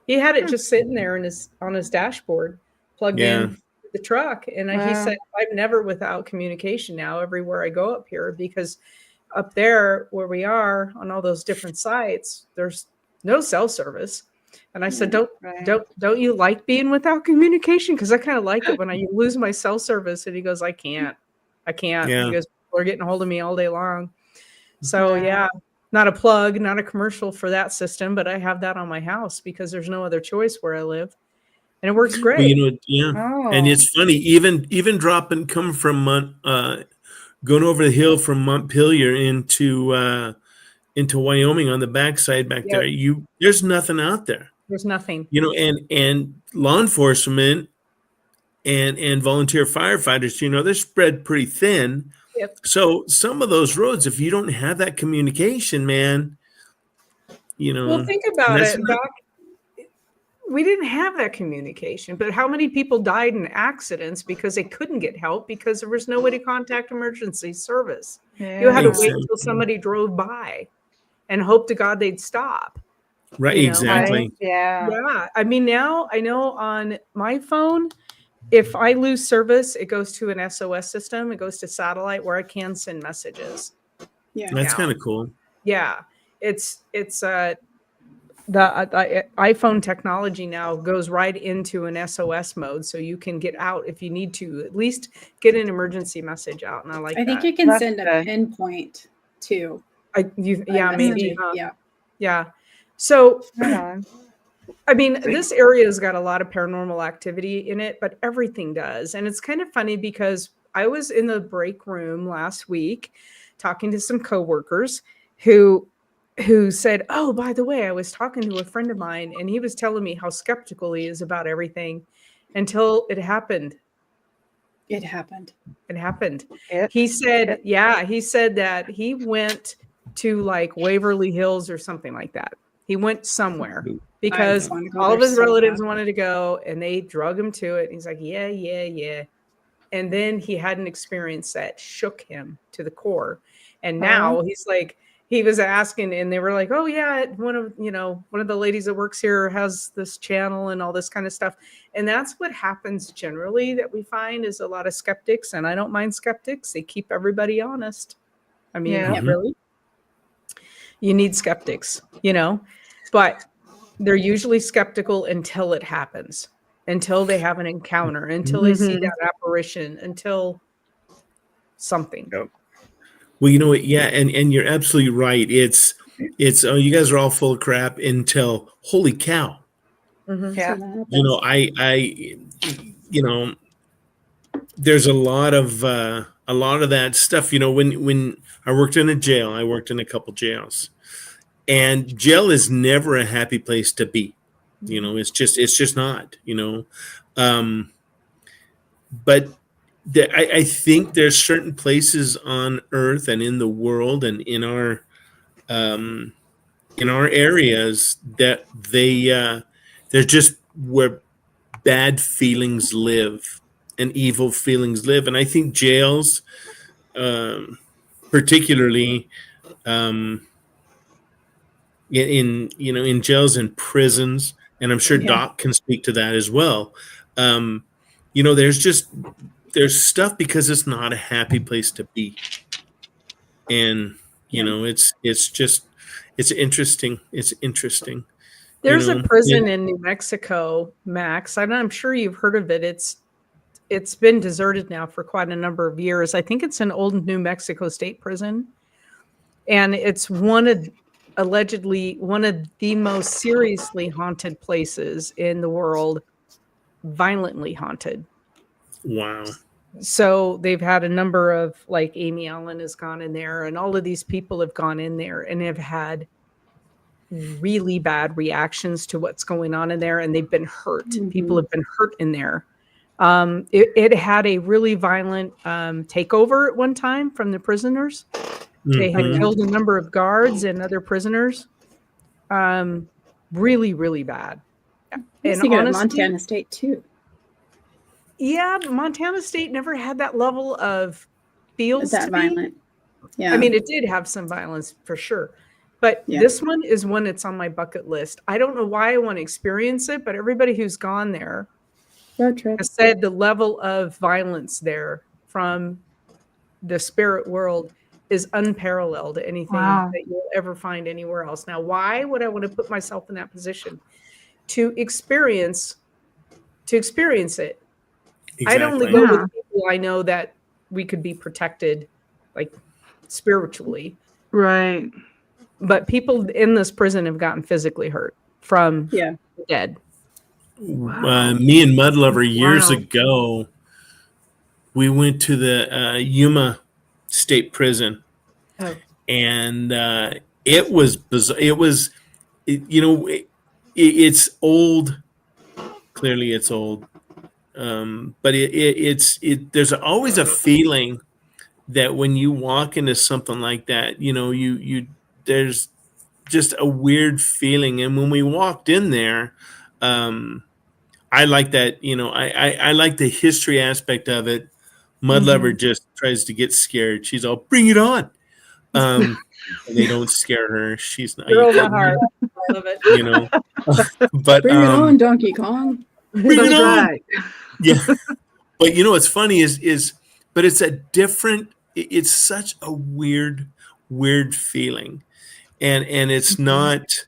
He had it just sitting there on his dashboard, plugged in the truck, and he said, "I'm never without communication now. Everywhere I go up here, because up there where we are on all those different sites, there's no cell service." And I said, don't you like being without communication? Because I kind of like it when I lose my cell service. And he goes, I can't. Yeah. He goes, people are getting a hold of me all day long. So not a plug, not a commercial for that system, but I have that on my house because there's no other choice where I live. And it works great.
Well, and it's funny, even coming from going over the hill from Montpelier into into Wyoming on the backside back there, there's nothing out there.
There's nothing.
And law enforcement and volunteer firefighters, they're spread pretty thin.
Yep.
So some of those roads, if you don't have that communication, man,
Well, think about
that's
it.
not-
We didn't have that communication, but how many people died in accidents because they couldn't get help because there was no way to contact emergency service? You had to wait
Exactly.
until somebody drove by and hope to God they'd stop.
Right, exactly.
Yeah.
Yeah. I mean, now I know on my phone, if I lose service, it goes to an SOS system. It goes to satellite where I can send messages.
Yeah.
That's kind of cool.
Yeah. It's the iPhone technology now goes right into an SOS mode, so you can get out if you need to, at least get an emergency message out. And I like
I think
that.
you can
That's
send a
good.
pinpoint too.
Yeah, maybe. Huh?
Yeah.
Yeah. So,
Right on.
I mean, this area's got a lot of paranormal activity in it, but everything does. And it's kind of funny because I was in the break room last week talking to some coworkers who said, "Oh, by the way, I was talking to a friend of mine and he was telling me how skeptical he is about everything until it happened."
It happened.
It happened.
It-
He said, he said that he went to like Waverly Hills or something like that. He went somewhere because
wanna go
all of
there
his
so
relatives
bad.
wanted to go and they drug him to it. He's like, yeah. And then he had an experience that shook him to the core. And now he's like, he was asking and they were like, "Oh yeah, one of the ladies that works here has this channel and all this kind of stuff." And that's what happens generally that we find is a lot of skeptics, and I don't mind skeptics. They keep everybody honest. I mean,
Yeah.
really, you need skeptics, but they're usually skeptical until it happens, until they have an encounter, until they see that apparition, until something.
Yep.
Well, you know what? Yeah, and you're absolutely right. It's oh, you guys are all full of crap until holy cow.
Mhm.
Yeah.
So that happens.
I there's a lot of that stuff. When I worked in a jail, I worked in a couple jails, and jail is never a happy place to be. It's just not. But I think there's certain places on Earth and in the world and in our areas that they're just where bad feelings live and evil feelings live, and I think jails, particularly, in jails and prisons, and I'm sure Doc can speak to that as well. There's stuff because it's not a happy place to be, and it's interesting. It's interesting.
There's a prison in New Mexico, Max. I'm sure you've heard of it. It's been deserted now for quite a number of years. I think it's an old New Mexico State prison, and it's allegedly one of the most seriously haunted places in the world, violently haunted.
Wow.
So they've had a number of, like, Amy Allen has gone in there, and all of these people have gone in there and have had really bad reactions to what's going on in there, and they've been hurt. People have been hurt in there. It had a really violent takeover at one time from the prisoners. They had killed a number of guards and other prisoners. Really, really bad.
And honestly, Montana State too.
Yeah, Montana State never had that level of feels
that violent. Yeah,
I mean, it did have some violence for sure, but this one is one that's on my bucket list. I don't know why I want to experience it, but everybody who's gone there has said the level of violence there from the spirit world is unparalleled to anything that you'll ever find anywhere else. Now, why would I want to put myself in that position to experience it? Exactly. I'd only go with people I know that we could be protected, like, spiritually.
Right.
But people in this prison have gotten physically hurt from the dead.
Me and Mudlover years ago, we went to the Yuma State Prison, and It was bizarre. It's old. Clearly, it's old. But there's always a feeling that when you walk into something like that, there's just a weird feeling. And when we walked in there, I like that. I like the history aspect of it. Mud Lover just tries to get scared. She's all, bring it on. And they don't scare her. She's not.
Girl of my heart. I love it.
But
Bring it on, Donkey Kong.
bring it
That's
on.
right.
Yeah. But what's funny is but it's a different, it's such a weird feeling. And it's not,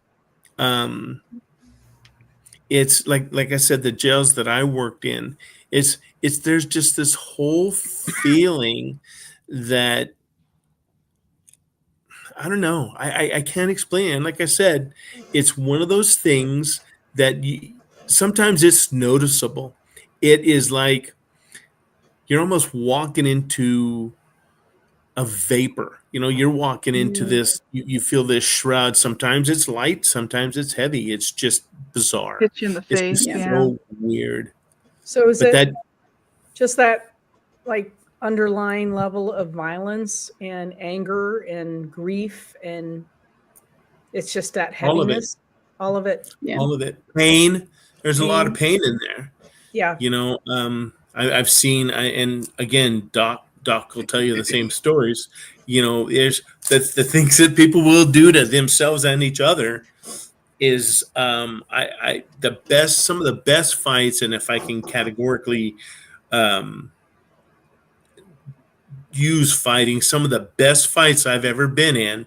it's like I said, the jails that I worked in, it's there's just this whole feeling that, I don't know. I can't explain it. And like I said, it's one of those things that sometimes it's noticeable. It is like you're almost walking into a vapor. You're walking into this, you feel this shroud. Sometimes it's light, sometimes it's heavy. It's just bizarre.
Hit you in the
It's
face.
just
Yeah.
so weird.
So is
But
it
that
just that like underlying level of violence and anger and grief, and it's just that
All of it.
heaviness? All of it.
Yeah.
all of it, pain. There's a lot of
Pain.
pain in there.
Yeah.
I've seen, and again, Doc will tell you the same stories. There's the things that people will do to themselves and each other is some of the best fights, and if I can categorically use fighting, some of the best fights I've ever been in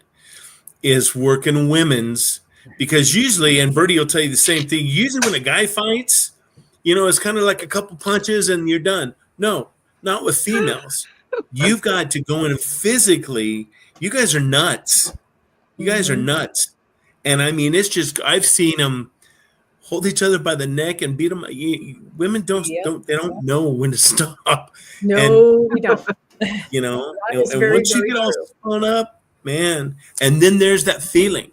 is working women's, because usually, and Bertie will tell you the same thing, usually when a guy fights, it's kind of like a couple punches and you're done. No, not with females. You've got to go in and physically, you guys are nuts. You guys are nuts. And I mean, it's just, I've seen them hold each other by the neck and beat them. Women they don't know when to stop.
No, we don't.
And,
is
and
very,
once you
very
get all
true.
spun up, man, and then there's that feeling.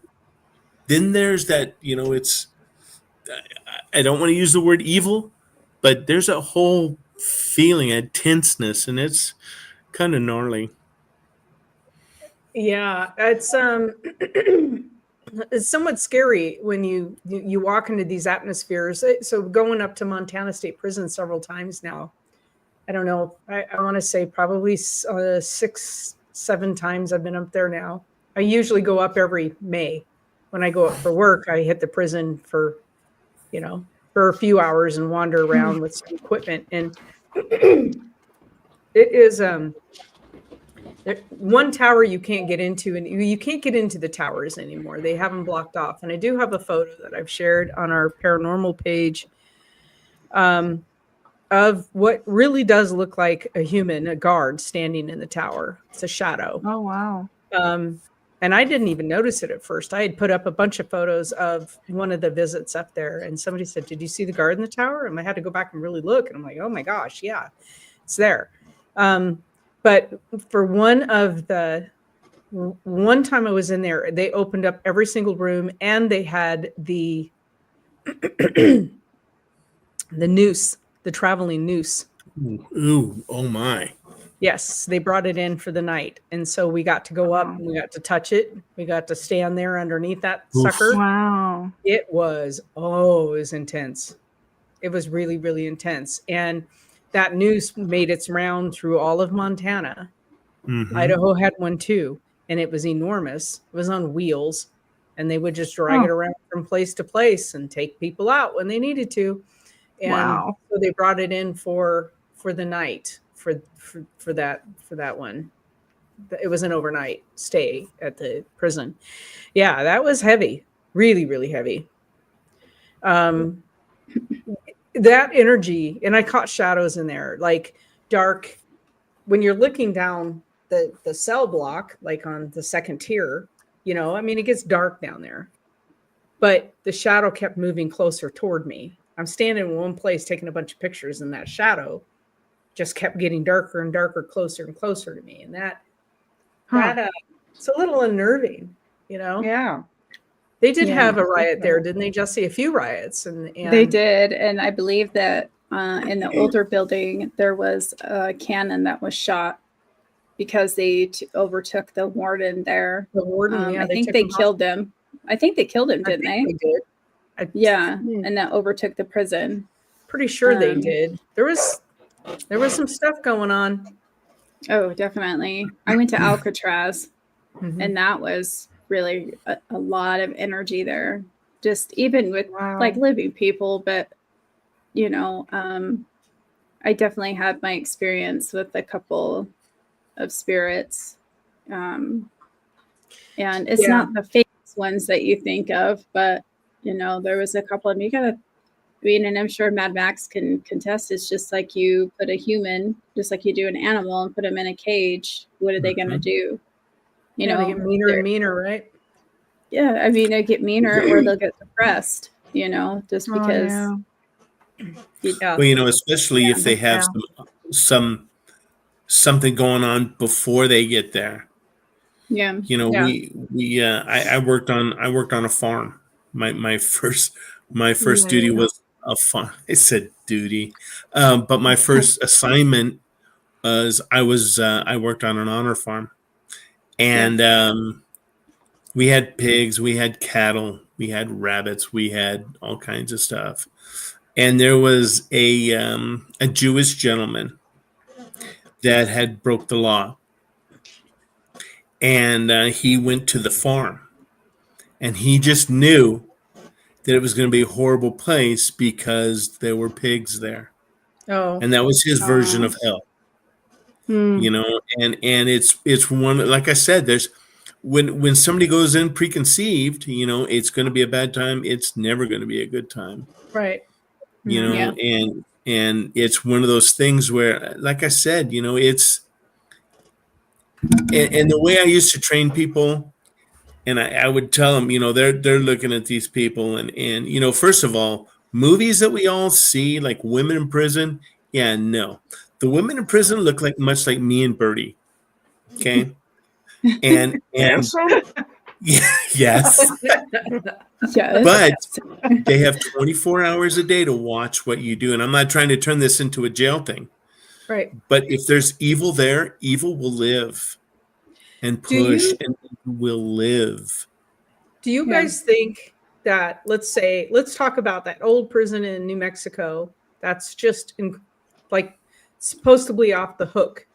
Then there's that, it's, I don't want to use the word evil, but there's a whole feeling, a tenseness, and it's kind of gnarly.
Yeah, it's it's somewhat scary when you walk into these atmospheres. So going up to Montana State Prison several times now, I don't know, I want to say probably 6-7 times I've been up there now. I usually go up every May. When I go up for work, I hit the prison for a few hours and wander around with some equipment. And it is one tower you can't get into, and you can't get into the towers anymore. They have them blocked off. And I do have a photo that I've shared on our paranormal page of what really does look like a human, a guard standing in the tower. It's a shadow.
Oh, wow.
And I didn't even notice it at first. I had put up a bunch of photos of one of the visits up there, and somebody said, "Did you see the guard in the tower?" And I had to go back and really look. And I'm like, "Oh my gosh, yeah, it's there." But for one time I was in there, they opened up every single room, and they had the noose, the traveling noose.
Ooh, oh my.
Yes, they brought it in for the night. And so we got to go up and we got to touch it. We got to stand there underneath that sucker.
Wow.
It was intense. It was really, really intense. And that noose made its round through all of Montana.
Mm-hmm.
Idaho had one too. And it was enormous. It was on wheels. And they would just drag it around from place to place and take people out when they needed to. And so they brought it in for the night. For that one, it was an overnight stay at the prison. Yeah, that was heavy, really, really heavy. That energy, and I caught shadows in there, like dark. When you're looking down the cell block, like on the second tier, it gets dark down there. But the shadow kept moving closer toward me. I'm standing in one place taking a bunch of pictures, and that shadow just kept getting darker and darker, closer and closer to me. And that it's a little unnerving. you know?
Yeah.
They did
Yeah.
have a riot there, didn't they, Jesse? A few riots. And
They did. And I believe that in the older building, there was a cannon that was shot because they overtook the warden there.
The warden,
I think they killed him. I think they killed him, didn't they?
They did.
Yeah, and that overtook the prison.
Pretty sure they did. There was some stuff going on.
Oh, definitely. I went to Alcatraz,
Mhm.
and that was really a lot of energy there. Just even with like living people, but you know, I definitely had my experience with a couple of spirits. And it's not the famous ones that you think of, but you know, there was a couple of them. You gotta, I mean, and I'm sure Mad Max can contest. It's just like you put a human, just like you do an animal, and put them in a cage. What are they gonna do? You know,
they get meaner and meaner, right?
Yeah, I mean, they get meaner or they'll get depressed. You know, just because.
Yeah.
Well, you know, especially if they have something going on before they get there.
Yeah.
You know, I worked on a farm. My first duty was a farm. I said duty, but my first assignment was I worked on an honor farm, and we had pigs, we had cattle, we had rabbits, we had all kinds of stuff, and there was a Jewish gentleman that had broke the law. And he went to the farm, and he just knew that it was going to be a horrible place because there were pigs there.
Oh,
and that was his version of hell. You know, and it's one, like I said, there's when somebody goes in preconceived, you know, it's going to be a bad time. It's never going to be a good time,
right?
You know, and it's one of those things where, like I said, you know, it's. And the way I used to train people, and I would tell them, you know, they're looking at these people, and you know, first of all, movies that we all see, like women in prison, no, the women in prison look like much like me and Bertie, okay, and
Handsome?
yes, but they have 24 hours a day to watch what you do, and I'm not trying to turn this into a jail thing.
Right.
But if there's evil there, evil will live and push and will live.
Do you guys think that, let's talk about that old prison in New Mexico that's just like supposedly off the hook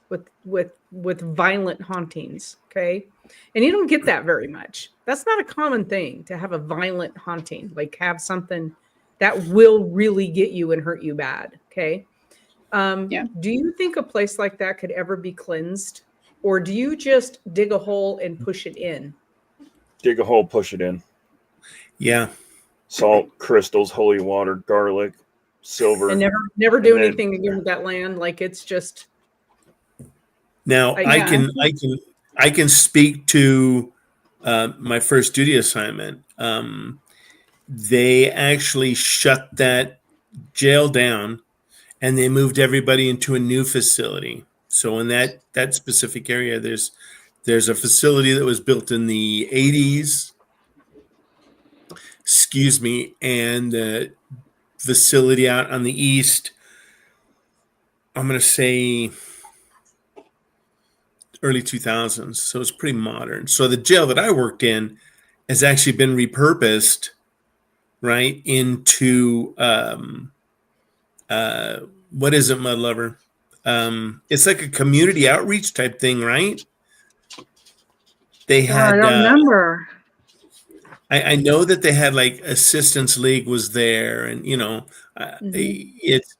with violent hauntings, okay? And you don't get that very much. That's not a common thing to have a violent haunting, like have something that will really get you and hurt you bad, okay? Do you think a place like that could ever be cleansed, or do you just dig a hole and push it in?
Dig a hole, push it in.
Yeah.
Salt, crystals, holy water, garlic, silver,
and never do anything again with that land. Like it's just.
Now I can speak to my first duty assignment. They actually shut that jail down, and they moved everybody into a new facility. So in that specific area, there's a facility that was built in the 80s. Excuse me, and the facility out on the east, I'm going to say early 2000s. So it's pretty modern. So the jail that I worked in has actually been repurposed, right, into what is it, Mud Lover? It's like a community outreach type thing, right? They had.
I don't remember.
I know that they had like Assistance League was there, and you know, it's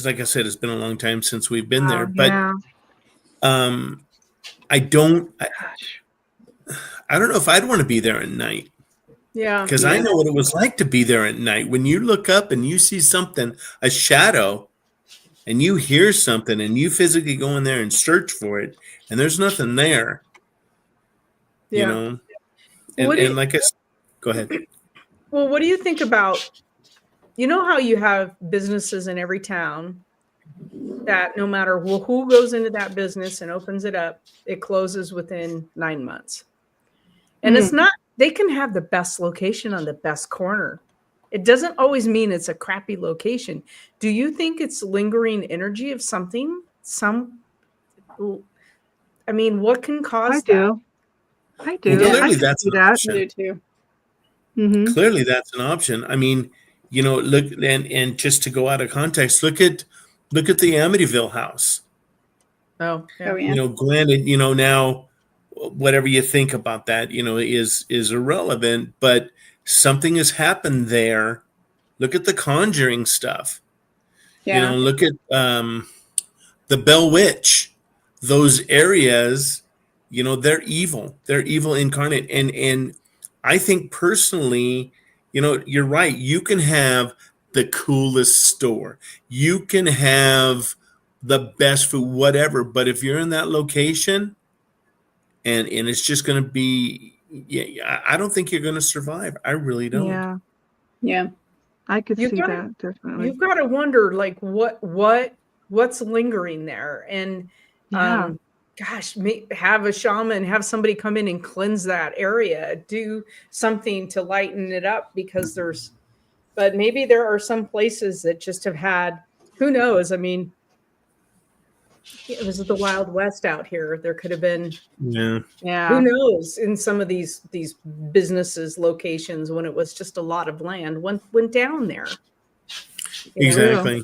like I said, it's been a long time since we've been there, but I don't know if I'd want to be there at night.
Yeah,
because I know what it was like to be there at night. When you look up and you see something, a shadow, and you hear something, and you physically go in there and search for it, and there's nothing there. You know, and like I said, go ahead.
Well, what do you think about, you know how you have businesses in every town that no matter who goes into that business and opens it up, it closes within 9 months. And it's not they can have the best location on the best corner. It doesn't always mean it's a crappy location. Do you think it's lingering energy of something? I mean, what can cause
I
that?
do. I do.
Well,
Yeah.
I
clearly
can
that's
see
an
that.
I
option.
do too.
Mm-hmm.
Clearly that's an option. I mean, you know, look, and just to go out of context, look at the Amityville house.
Oh, yeah.
Oh yeah.
You know, granted, you know, now whatever you think about that, you know, is irrelevant, but something has happened there. Look at the Conjuring stuff. You
Yeah.
know, look at the Bell Witch. Those areas, you know, they're evil. They're evil incarnate. And I think personally, you know, you're right. You can have the coolest store. You can have the best food, whatever. But if you're in that location and it's just going to be, yeah, I don't think you're going to survive. I really don't.
Yeah,
Yeah.
I could
You've
see
got to-
that definitely.
You've got to wonder, like, what's lingering there, and
Yeah.
gosh, have a shaman, have somebody come in and cleanse that area, do something to lighten it up, because but maybe there are some places that just have had, who knows? I mean, it was the Wild West out here. There could have been,
Yeah,
Yeah.
who knows, in some of these businesses, locations, when it was just a lot of land went down there. You know?
exactly.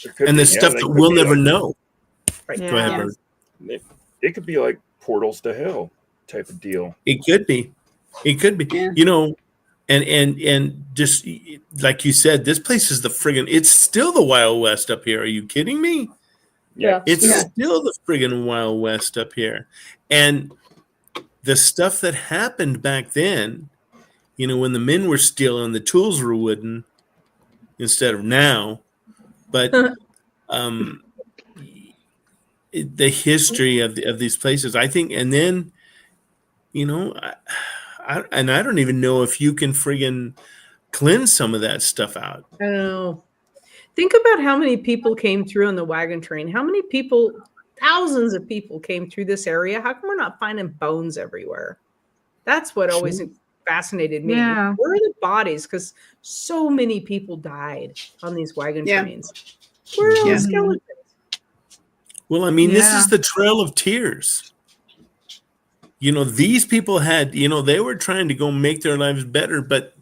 There could
And
be-
the stuff
they
that
could
we'll
be
never
like-
know.
Right.
Go ahead,
Yeah.
Bert.
It could be like portals to hell type of deal.
It could be. It could be.
Yeah.
You know, and just like you said, this place is the friggin', it's still the Wild West up here. Are you kidding me?
Yeah.
It's
Yeah.
still the friggin' Wild West up here. And the stuff that happened back then, you know, when the men were steel and the tools were wooden instead of now, but the history of these places, I think, and then, you know, I don't even know if you can friggin' cleanse some of that stuff out.
I don't know. Think about how many people came through on the wagon train. How many people, thousands of people came through this area. How come we're not finding bones everywhere? That's what always fascinated me.
Yeah.
Where are the bodies? Because so many people died on these wagon
Yeah.
trains. Where are all
Yeah.
the skeletons?
Well, I mean, this
Yeah.
is the Trail of Tears. You know, these people had, you know, they were trying to go make their lives better, but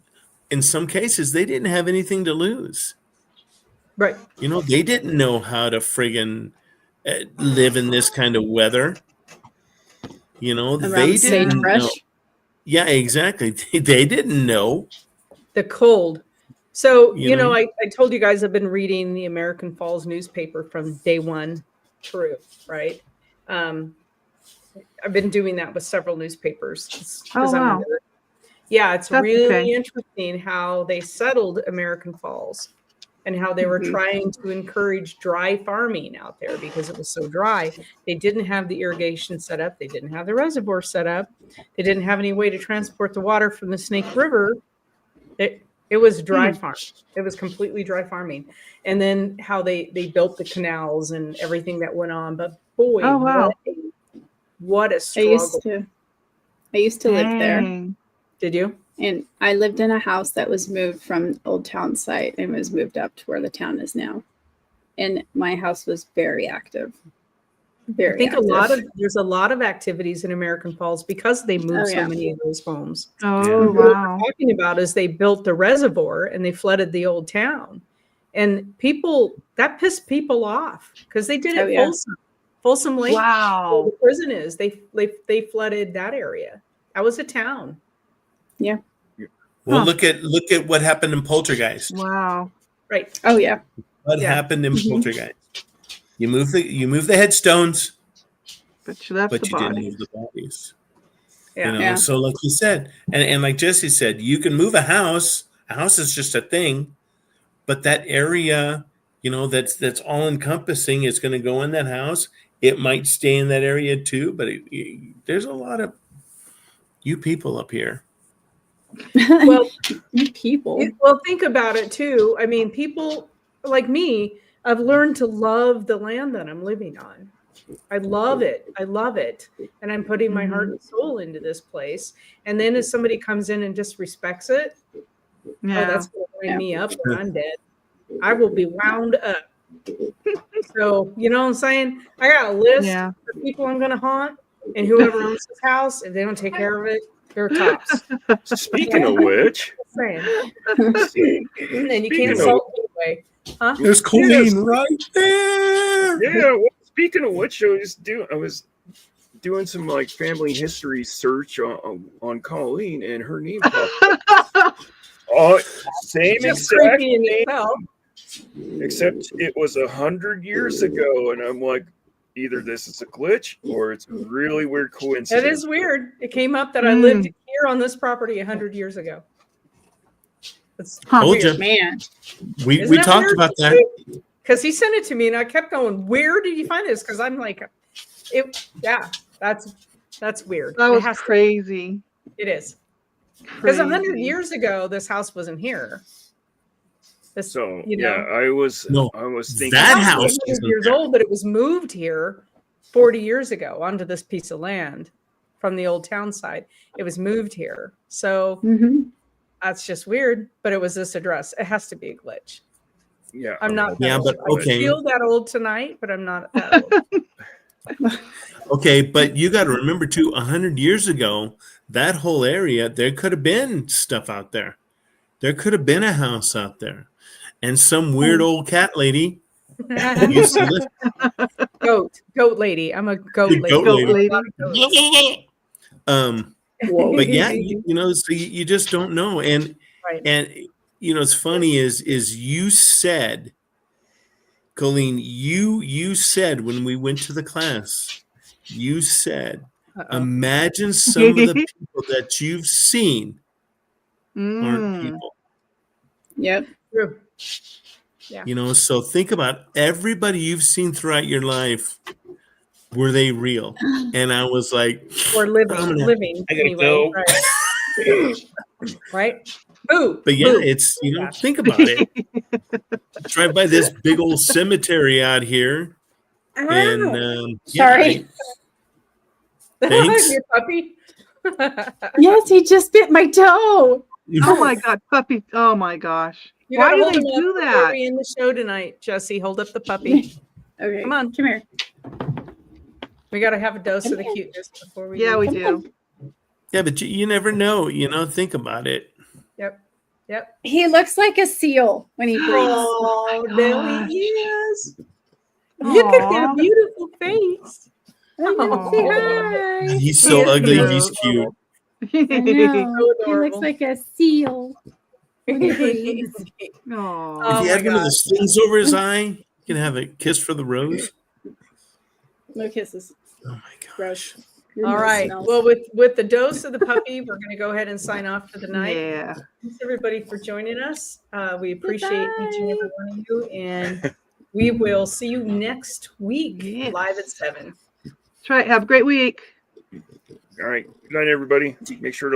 in some cases, they didn't have anything to lose.
Right.
You know, they didn't know how to friggin' live in this kind of weather. You know,
Around
they didn't
sagebrush.
know. Yeah, exactly. They didn't know.
The cold. So,
You
you know,
know?
I told you guys I've been reading the American Falls newspaper from day one through, right? I've been doing that with several newspapers. 'Cause
Oh,
I'm
wow.
yeah, it's
That's
really
okay.
interesting how they settled American Falls and how they were
Mhm.
trying to encourage dry farming out there because it was so dry. They didn't have the irrigation set up. They didn't have the reservoir set up. They didn't have any way to transport the water from the Snake River. It was dry farm. It was completely dry farming. And then how they built the canals and everything that went on. But boy,
Oh, wow.
what a
I
struggle.
used to live there,
Dang.
Did you?
and I lived in a house that was moved from Old Town site and was moved up to where the town is now. And my house was very active. Very
I think
active.
there's a lot of activities in American Falls because they moved
Oh, yeah.
so many of those homes.
Oh,
What we're
wow.
talking about is they built the reservoir and they flooded the old town. And that pissed people off because they did it
Oh, yeah.
Folsom Lake, where
Wow.
the prison is. They flooded that area. That was a town.
Well,
Huh.
look at what happened in Poltergeist.
Wow.
Right.
Oh yeah.
What
Yeah.
happened in
Mhm.
Poltergeist? You move the headstones,
But you left
but
the
you didn't
body.
move the bodies.
Yeah.
You know,
Yeah.
so like you said, and like Jesse said, you can move a house. A house is just a thing, but that area, you know, that's all encompassing. It's going to go in that house. It might stay in that area too, but there's a lot of you people up here.
Well,
You people.
well, think about it too. I mean, people like me, I've learned to love the land that I'm living on. I love it. I love it. And I'm putting my heart and soul into this place. And then if somebody comes in and disrespects it,
Yeah.
oh, that's going to wind me up when I'm dead. I will be wound up. So, you know what I'm saying? I got a list of people I'm going to haunt, and whoever owns this house, if they don't take care of it, they're tops.
Speaking of which,
And you can't salt it away. Huh?
There's Colleen right there.
yeah. Well, speaking of which, I was doing some like family history search on Colleen, and her name popped up. Oh, same
Just
exact
creepy in
name,
itself.
except it was 100 years ago, and I'm like, either this is a glitch or it's a really weird coincidence.
That is weird. It came up that I lived here on this property 100 years ago. That's
Told
weird.
you.
Man.
We
Isn't that
talked
weird?
about that.
Because he sent it to me and I kept going, where did you find this? Because I'm like, that's weird.
That
It
was
has to-
crazy.
it is. Because 100
Crazy.
years ago, this house wasn't here. This,
So
you know,
I was thinking
that
the
house
was 100
isn't
years
there.
old, but it was moved here 40 years ago onto this piece of land from the old town side. It was moved here. So that's just weird, but it was this address. It has to be a glitch.
Yeah,
I'm not.
Yeah,
that
but
old.
okay.
I feel that old tonight, but I'm not that old.
Okay, but you got to remember too, 100 years ago, that whole area, there could have been stuff out there. There could have been a house out there, and some weird old cat lady used to live.
Goat lady. I'm a goat
The
lady.
goat
lady.
But yeah, you know, so you just don't know, and
Right.
and you know, it's funny is you said, Colleen, you said when we went to the class, you said, imagine some of the people that you've seen aren't people.
Yep.
True. Yeah.
You know, so think about everybody you've seen throughout your life. Were they real? And I was like,
Or living
I gotta
anyway.
go.
Right. Right? Boo.
But yeah,
boo.
it's, you know, think about it. Drive by this big old cemetery out here. And
Sorry.
Thanks.
Your puppy.
Yes, he just bit my toe.
Oh my God, puppy. Oh my gosh.
You
Why
gotta
do
hold
they
him up
do
before
that?
we end the show tonight, Jesse. Hold up the puppy.
Okay.
Come on.
Come here.
We got to have a dose of the cuteness before we
Yeah,
leave.
we do.
Yeah, but you never know, you know, think about it.
Yep.
He looks like a seal when he breathes.
Oh, there he is. Look at that beautiful face.
Oh, say hi.
He's so
is
ugly,
cute.
he's cute.
I know. He
adorable.
looks like a seal. When he breathes.
Aw.
If he
my
had one of
God.
the slings over his eye, you can have a kiss for the rose.
No kisses.
Oh my gosh.
Gross. Your
All
nose
right.
smells.
Well, with the dose of the puppy, we're going to go ahead and sign off for the night.
Yeah.
Thanks everybody for joining us. We appreciate each and every one of you, and we will see you next week
Yes.
live at 7.
That's right. Have a great week.
All right. Good night, everybody. Make sure to